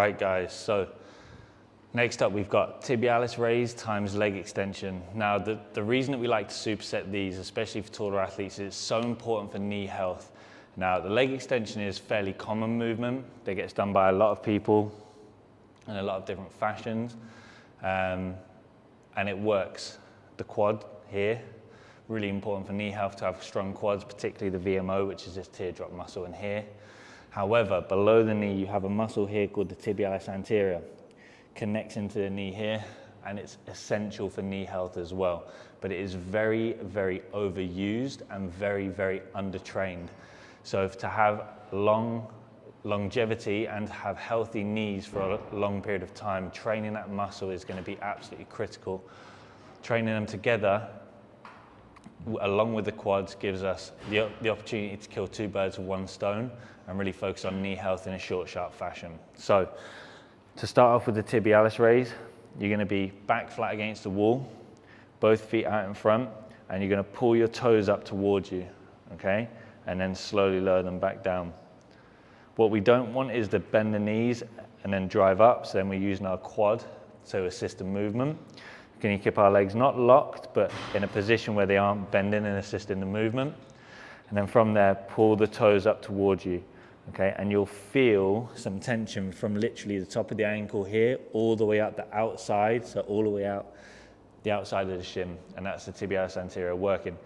right, guys, so next up we've got tibialis raise times leg extension. Now the reason that we like to superset these, especially for taller athletes, is it's so important for knee health. Now the leg extension is a fairly common movement that gets done by a lot of people in a lot of different fashions, and it works. The quad here, really important for knee health to have strong quads, particularly the VMO, which is this teardrop muscle in here. However, below the knee, you have a muscle here called the tibialis anterior. Connects into the knee here, and it's essential for knee health as well. But it is very, very overused and very, very undertrained. So to have longevity and have healthy knees for a long period of time, training that muscle is going to be absolutely critical. Training them together along with the quads gives us the opportunity to kill two birds with one stone and really focus on knee health in a short, sharp fashion. So to start off with the tibialis raise, you're going to be back flat against the wall, both feet out in front, and you're going to pull your toes up towards you, okay? And then slowly lower them back down. What we don't want is to bend the knees and then drive up, so then we're using our quad to assist the movement. Can you keep our legs not locked, but in a position where they aren't bending and assisting the movement? And then from there, pull the toes up towards you, okay? And you'll feel some tension from literally the top of the ankle here, all the way up the outside, so all the way out the outside of the shin, and that's the tibialis anterior working.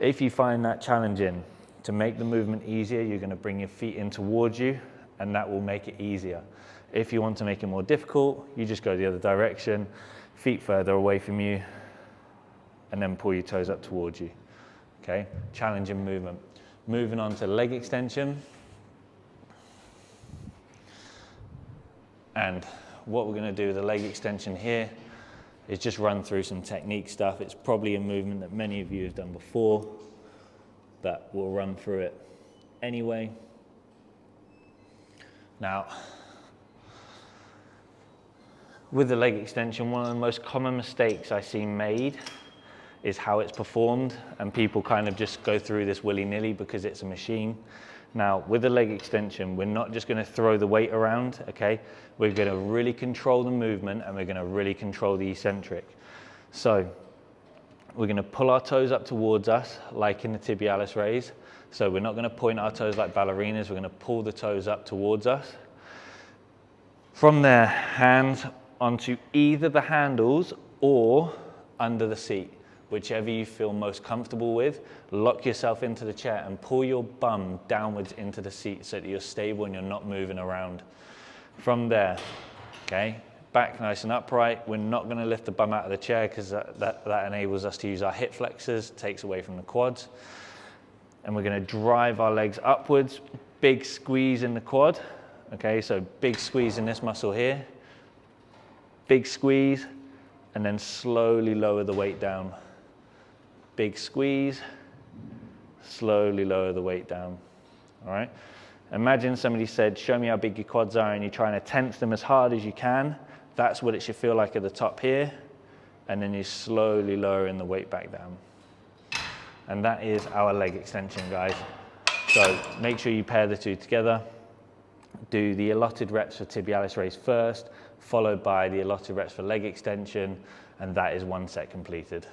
If you find that challenging, to make the movement easier, you're going to bring your feet in towards you, and that will make it easier. If you want to make it more difficult, you just go the other direction, feet further away from you, and then pull your toes up towards you, okay? Challenging movement. Moving on to leg extension. And what we're going to do with the leg extension here is just run through some technique stuff. It's probably a movement that many of you have done before, but we'll run through it anyway. Now, with the leg extension, one of the most common mistakes I see made is how it's performed, and people kind of just go through this willy-nilly because it's a machine. Now, with the leg extension, we're not just going to throw the weight around, okay? We're going to really control the movement, and we're going to really control the eccentric. So we're going to pull our toes up towards us, like in the tibialis raise. So we're not going to point our toes like ballerinas. We're going to pull the toes up towards us. From there, hands onto either the handles or under the seat, whichever you feel most comfortable with. Lock yourself into the chair and pull your bum downwards into the seat so that you're stable and you're not moving around. From there, okay, back nice and upright. We're not going to lift the bum out of the chair because that enables us to use our hip flexors, takes away from the quads. And we're going to drive our legs upwards, big squeeze in the quad. Okay, so big squeeze in this muscle here, big squeeze, and then slowly lower the weight down. Big squeeze, slowly lower the weight down, all right? Imagine somebody said, show me how big your quads are, and you're trying to tense them as hard as you can. That's what it should feel like at the top here, and then you're slowly lowering the weight back down. And that is our leg extension, guys. So make sure you pair the two together. Do the allotted reps for tibialis raise first, followed by the allotted reps for leg extension, and that is one set completed.